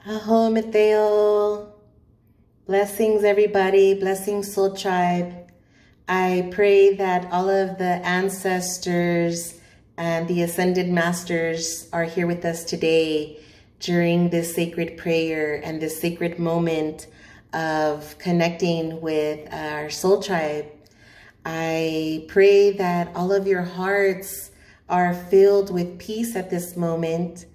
Aho Mateo. Blessings, everybody. Blessings, Soul Tribe. I pray that all of the ancestors and the ascended masters are here with us today during this sacred prayer and this sacred moment of connecting with our soul tribe. I pray that all of your hearts are filled with peace at this moment.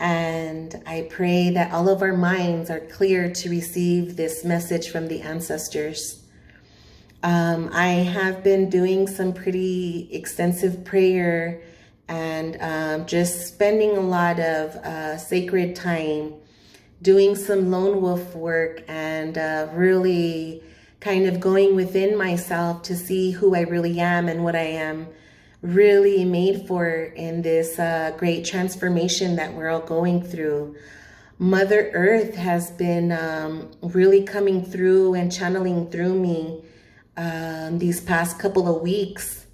And I pray that all of our minds are clear to receive this message from the ancestors. I have been doing some pretty extensive prayer and just spending a lot of sacred time doing some lone wolf work and really kind of going within myself to see who I really am and what I am really made for in this great transformation that we're all going through. Mother Earth has been really coming through and channeling through me these past couple of weeks.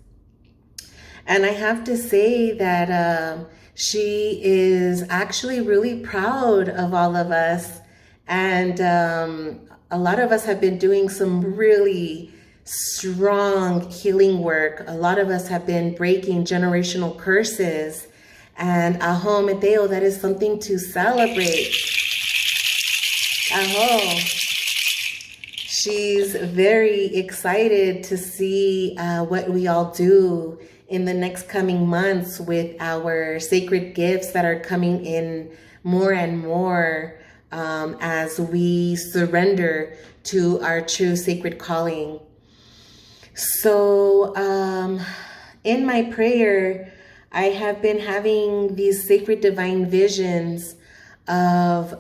And I have to say that she is actually really proud of all of us. And a lot of us have been doing some really strong healing work. A lot of us have been breaking generational curses. And Aho Mateo, that is something to celebrate. Aho. She's very excited to see what we all do in the next coming months with our sacred gifts that are coming in more and more as we surrender to our true sacred calling. So in my prayer, I have been having these sacred divine visions of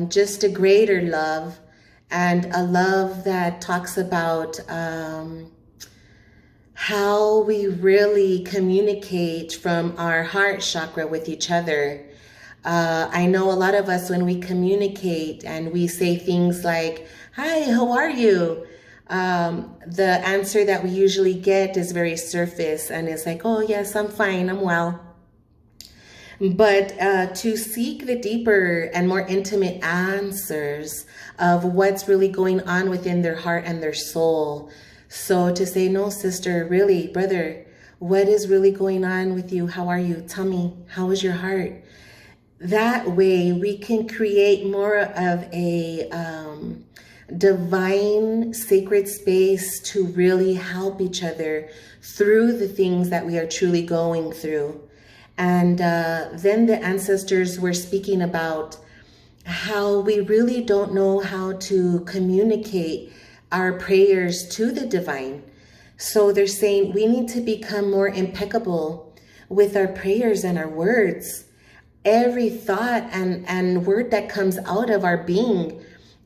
just a greater love, and a love that talks about how we really communicate from our heart chakra with each other. I know a lot of us, when we communicate and we say things like, "Hi, how are you?" The answer that we usually get is very surface and it's like, "Oh yes, I'm fine, I'm well." But to seek the deeper and more intimate answers of what's really going on within their heart and their soul. So to say, "No, sister, really, brother, what is really going on with you? How are you? Tell me, how is your heart?" That way we can create more of a divine sacred space to really help each other through the things that we are truly going through. And then the ancestors were speaking about how we really don't know how to communicate our prayers to the divine. So they're saying we need to become more impeccable with our prayers and our words. Every thought and word that comes out of our being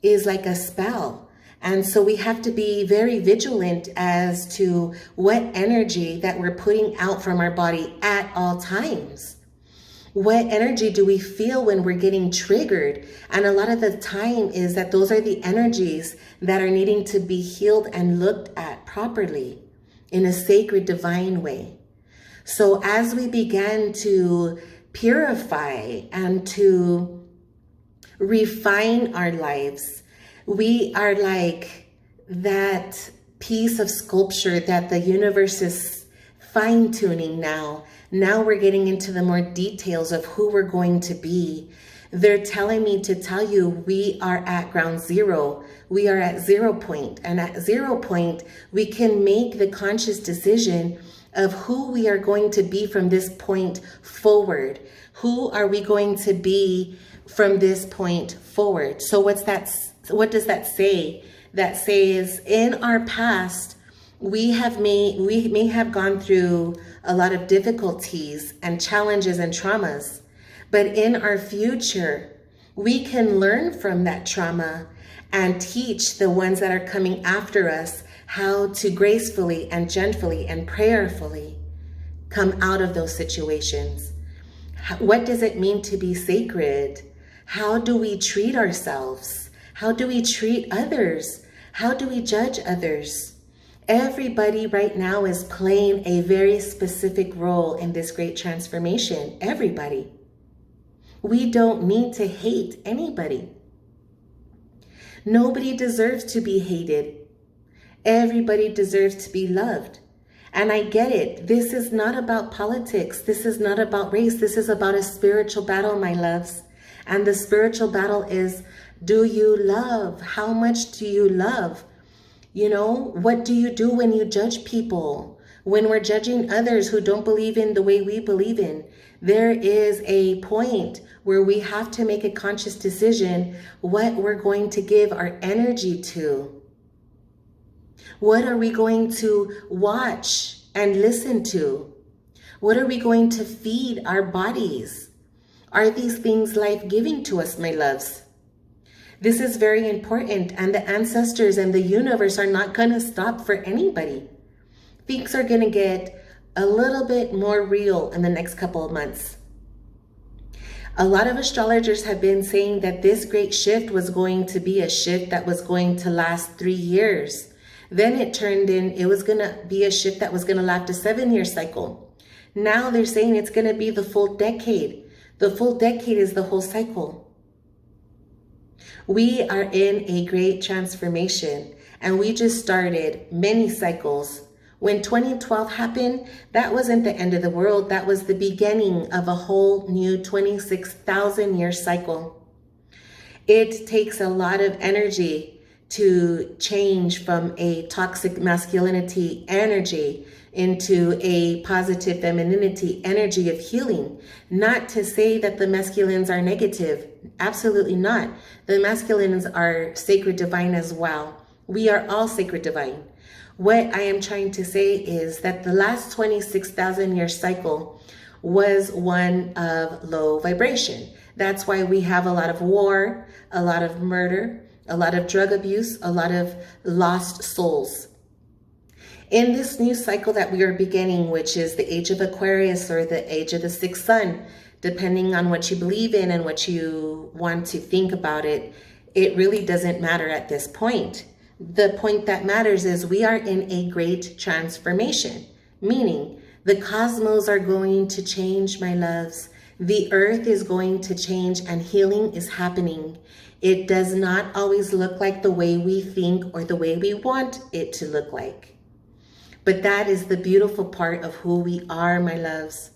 is like a spell. And so we have to be very vigilant as to what energy that we're putting out from our body at all times. What energy do we feel when we're getting triggered? And a lot of the time is that those are the energies that are needing to be healed and looked at properly in a sacred divine way. So as we began to purify and to refine our lives, we are like that piece of sculpture that the universe is fine-tuning now. Now we're getting into the more details of who we're going to be. They're telling me to tell you we are at ground zero. We are at 0 point. And at 0 point, we can make the conscious decision of who we are going to be from this point forward. Who are we going to be from this point forward? So what does that say? That says in our past, we may have gone through a lot of difficulties and challenges and traumas, but in our future, we can learn from that trauma and teach the ones that are coming after us how to gracefully and gently and prayerfully come out of those situations. What does it mean to be sacred? How do we treat ourselves? How do we treat others? How do we judge others? Everybody right now is playing a very specific role in this great transformation. Everybody. We don't need to hate anybody. Nobody deserves to be hated. Everybody deserves to be loved. And I get it. This is not about politics. This is not about race. This is about a spiritual battle, my loves. And the spiritual battle is, do you love? How much do you love? You know, what do you do when you judge people? When we're judging others who don't believe in the way we believe in, there is a point where we have to make a conscious decision what we're going to give our energy to. What are we going to watch and listen to? What are we going to feed our bodies? Are these things life-giving to us, my loves? This is very important, and the ancestors and the universe are not going to stop for anybody. Things are going to get a little bit more real in the next couple of months. A lot of astrologers have been saying that this great shift was going to be a shift that was going to last 3 years. Then it turned in, it was going to be a shift that was going to last a 7-year cycle. Now they're saying it's going to be the full decade. The full decade is the whole cycle. We are in a great transformation, and we just started many cycles. When 2012 happened, that wasn't the end of the world. That was the beginning of a whole new 26,000-year cycle. It takes a lot of energy to change from a toxic masculinity energy into a positive femininity energy of healing. Not to say that the masculines are negative. Absolutely not. The masculines are sacred divine as well. We are all sacred divine. What I am trying to say is that the last 26,000-year cycle was one of low vibration. That's why we have a lot of war, a lot of murder, a lot of drug abuse, a lot of lost souls. In this new cycle that we are beginning, which is the age of Aquarius or the age of the sixth sun, depending on what you believe in and what you want to think about it, it really doesn't matter at this point. The point that matters is we are in a great transformation, meaning the cosmos are going to change, my loves. The earth is going to change and healing is happening. It does not always look like the way we think or the way we want it to look like. But that is the beautiful part of who we are, my loves.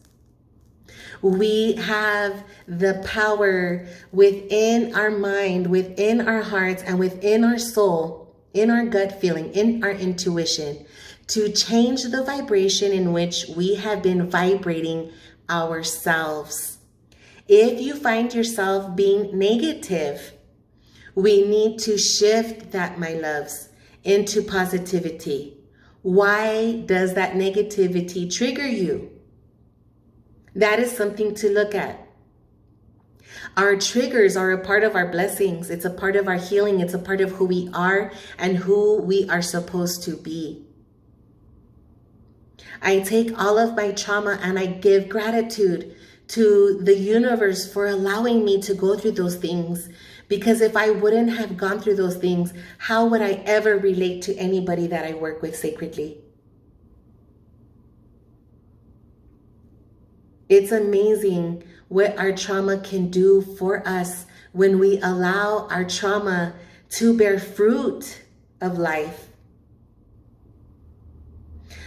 We have the power within our mind, within our hearts, and within our soul, in our gut feeling, in our intuition, to change the vibration in which we have been vibrating ourselves. If you find yourself being negative, we need to shift that, my loves, into positivity. Why does that negativity trigger you? That is something to look at. Our triggers are a part of our blessings. It's a part of our healing. It's a part of who we are and who we are supposed to be. I take all of my trauma and I give gratitude to the universe for allowing me to go through those things. Because if I wouldn't have gone through those things, how would I ever relate to anybody that I work with sacredly? It's amazing what our trauma can do for us when we allow our trauma to bear fruit of life.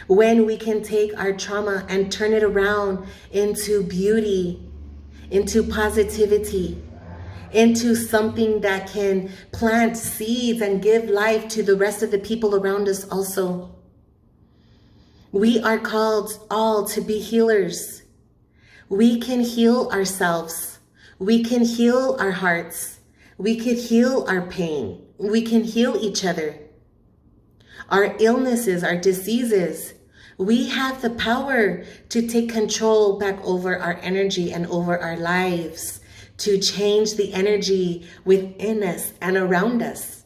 When we can take our trauma and turn it around into beauty, into positivity, into something that can plant seeds and give life to the rest of the people around us also. We are called all to be healers. We can heal ourselves. We can heal our hearts. We can heal our pain. We can heal each other. Our illnesses, our diseases. We have the power to take control back over our energy and over our lives, to change the energy within us and around us.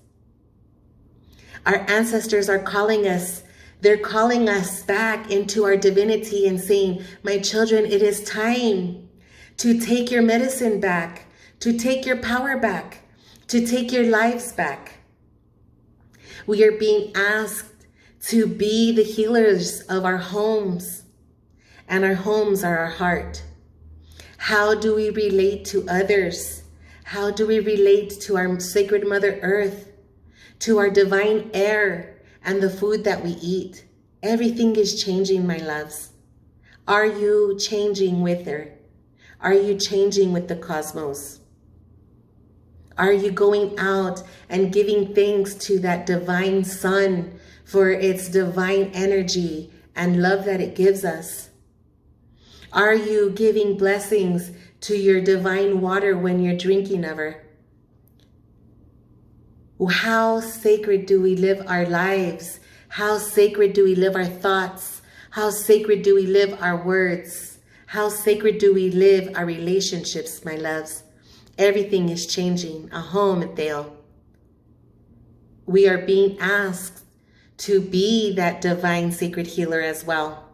Our ancestors are calling us. They're calling us back into our divinity and saying, my children, it is time to take your medicine back, to take your power back, to take your lives back. We are being asked to be the healers of our homes, and our homes are our heart. How do we relate to others? How do we relate to our sacred Mother Earth? to our divine air and the food that we eat. Everything is changing, my loves. Are you changing with her? Are you changing with the cosmos? Are you going out and giving thanks to that divine sun for its divine energy and love that it gives us? Are you giving blessings to your divine water when you're drinking of her? How sacred do we live our lives? How sacred do we live our thoughts? How sacred do we live our words? How sacred do we live our relationships, my loves? Everything is changing. Aho, Mateo. We are being asked to be that divine sacred healer as well.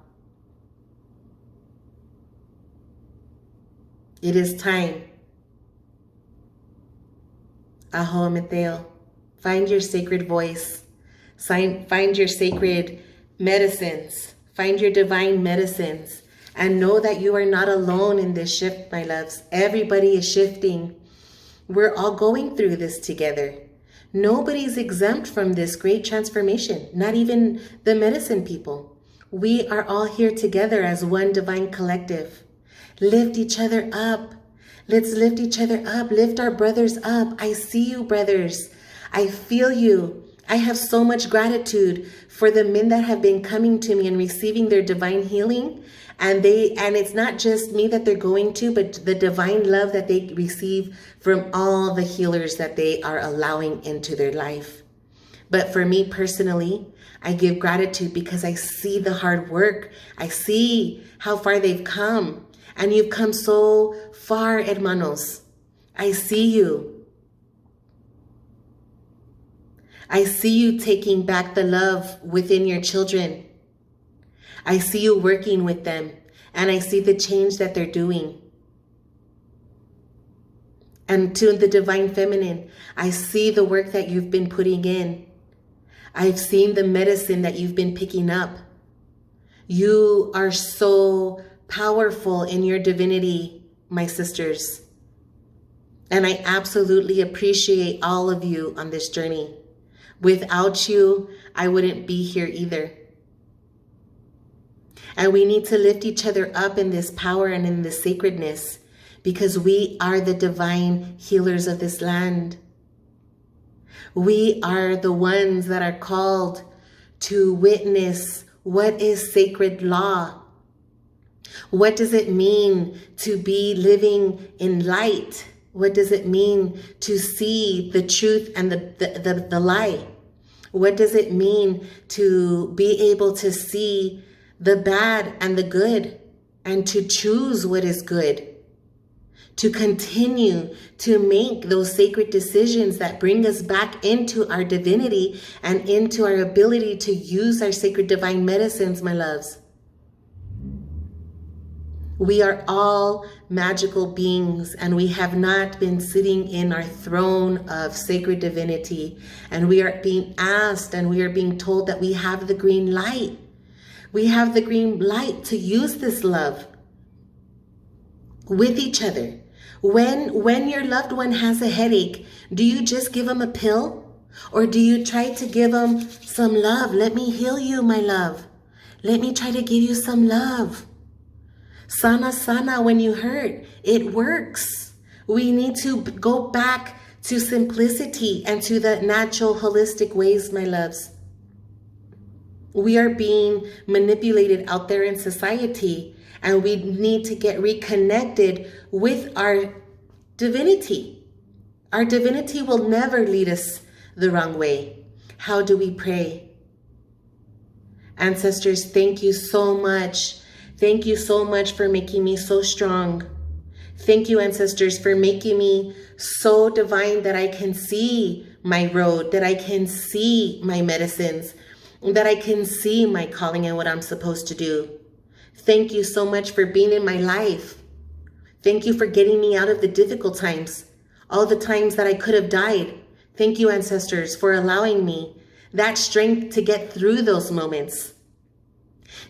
It is time. Aho, Mateo. Find your sacred voice. Find your sacred medicines. Find your divine medicines. And know that you are not alone in this shift, my loves. Everybody is shifting. We're all going through this together. Nobody's exempt from this great transformation, not even the medicine people. We are all here together as one divine collective. Lift each other up. Let's lift each other up. Lift our brothers up. I see you, brothers. I feel you. I have so much gratitude for the men that have been coming to me and receiving their divine healing. And it's not just me that they're going to, but the divine love that they receive from all the healers that they are allowing into their life. But for me personally, I give gratitude because I see the hard work. I see how far they've come. And you've come so far, hermanos. I see you. I see you taking back the love within your children. I see you working with them, and I see the change that they're doing. And to the divine feminine, I see the work that you've been putting in. I've seen the medicine that you've been picking up. You are so powerful in your divinity, my sisters. And I absolutely appreciate all of you on this journey. Without you, I wouldn't be here either. And we need to lift each other up in this power and in this sacredness, because we are the divine healers of this land. We are the ones that are called to witness what is sacred law. What does it mean to be living in light? What does it mean to see the truth and the lie? What does it mean to be able to see the bad and the good, and to choose what is good, to continue to make those sacred decisions that bring us back into our divinity and into our ability to use our sacred divine medicines, my loves. We are all magical beings, and we have not been sitting in our throne of sacred divinity, and we are being asked and we are being told that we have the green light. We have the green light to use this love with each other. When your loved one has a headache, do you just give them a pill? Or do you try to give them some love? Let me heal you, my love. Let me try to give you some love. Sana, sana when you hurt. It works. We need to go back to simplicity and to the natural, holistic ways, my loves. We are being manipulated out there in society, and we need to get reconnected with our divinity. Our divinity will never lead us the wrong way. How do we pray? Ancestors, thank you so much. Thank you so much for making me so strong. Thank you, ancestors, for making me so divine that I can see my road, that I can see my medicines, that I can see my calling and what I'm supposed to do. Thank you so much for being in my life. Thank you for getting me out of the difficult times, all the times that I could have died. Thank you, ancestors, for allowing me that strength to get through those moments.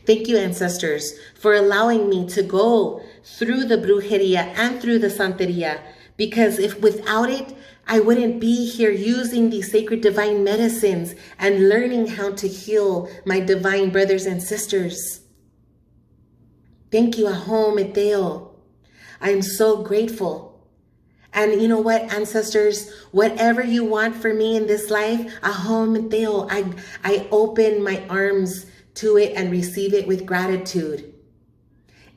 Thank you, ancestors, for allowing me to go through the brujeria and through the santeria Because if without it, I wouldn't be here using these sacred divine medicines and learning how to heal my divine brothers and sisters. Thank you, Aho Meteo. I'm so grateful. And you know what, ancestors, whatever you want for me in this life, Aho Meteo, I open my arms to it and receive it with gratitude.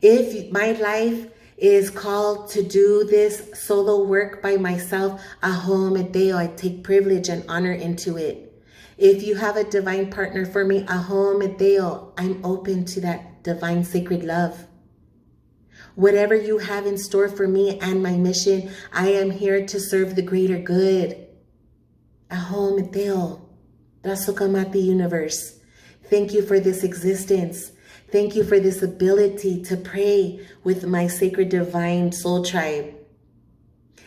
If my life is called to do this solo work by myself, Aho Meteo, I take privilege and honor into it. If you have a divine partner for me, Aho Meteo, I'm open to that divine sacred love. Whatever you have in store for me and my mission, I am here to serve the greater good. Aho Meteo, Rasukamati Universe, thank you for this existence. Thank you for this ability to pray with my sacred divine soul tribe.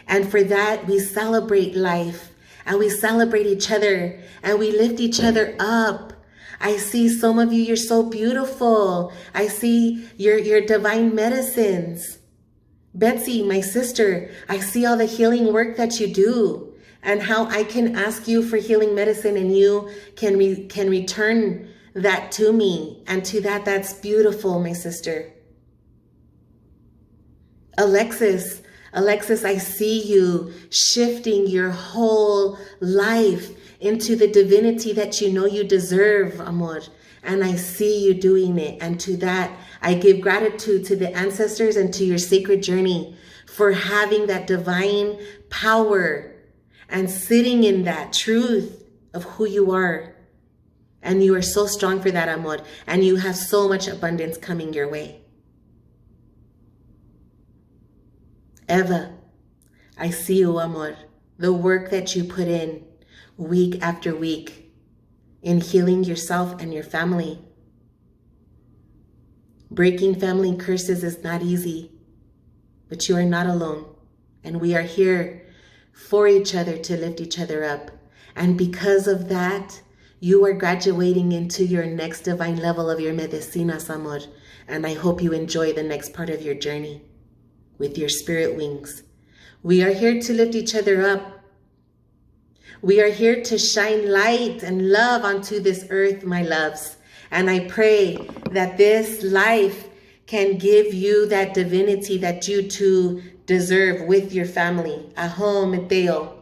And for that, we celebrate life and we celebrate each other and we lift each other up. I see some of you, you're so beautiful. I see your divine medicines. Betsy, my sister, I see all the healing work that you do and how I can ask you for healing medicine and you can return that to me, and to that's beautiful, my sister. Alexis, I see you shifting your whole life into the divinity that you know you deserve, amor. And I see you doing it. And to that, I give gratitude to the ancestors and to your sacred journey for having that divine power and sitting in that truth of who you are. And you are so strong for that, amor. And you have so much abundance coming your way. Eva, I see you, amor. The work that you put in week after week in healing yourself and your family. Breaking family curses is not easy, but you are not alone. And we are here for each other to lift each other up. And because of that, you are graduating into your next divine level of your medicinas, amor. And I hope you enjoy the next part of your journey with your spirit wings. We are here to lift each other up. We are here to shine light and love onto this earth, my loves. And I pray that this life can give you that divinity that you too deserve with your family. Aho Meteo.